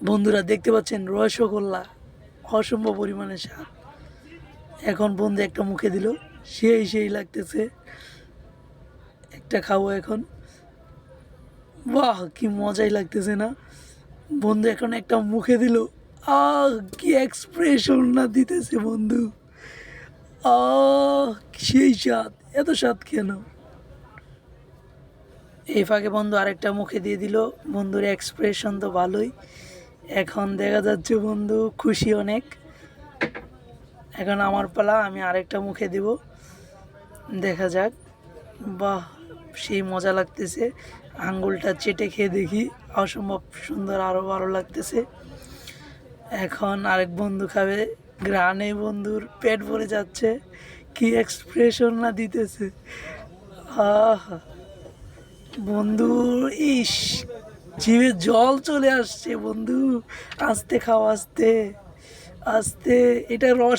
বন্ধুরা দেখতে পাচ্ছেন রসগোল্লা অসম্ভব পরিমাণে স্বাদ। এখন বন্ধু একটা মুখে দিল, সেই লাগতেছে। একটা খাবো এখন। বাহ, কি মজাই লাগতেছে না? বন্ধু এখন একটা মুখে দিল, আহ কি এক্সপ্রেশন না দিতেছে বন্ধু। আহ, সেই স্বাদ, এত স্বাদ কেন? এই ফাঁকে বন্ধু আরেকটা মুখে দিয়ে দিল। বন্ধুর এক্সপ্রেশন তো ভালোই। এখন দেখা যাচ্ছে বন্ধু খুশি অনেক। এখন আমার পালা, আমি আরেকটা মুখে দিব, দেখা যাক। বাহ, সেই মজা লাগতেছে। আঙ্গুলটা চেটে খেয়ে দেখি, অসম্ভব সুন্দর, আরও ভালো লাগতেছে। এখন আরেক বন্ধু খাবে, গ্রানে বন্ধুর পেট ভরে যাচ্ছে। কি এক্সপ্রেশন না দিতেছে! আহা বন্ধু, ইস, জিভে জল চলে আসছে বন্ধু। আস্তে খাও, আস্তে আস্তে, এটা রস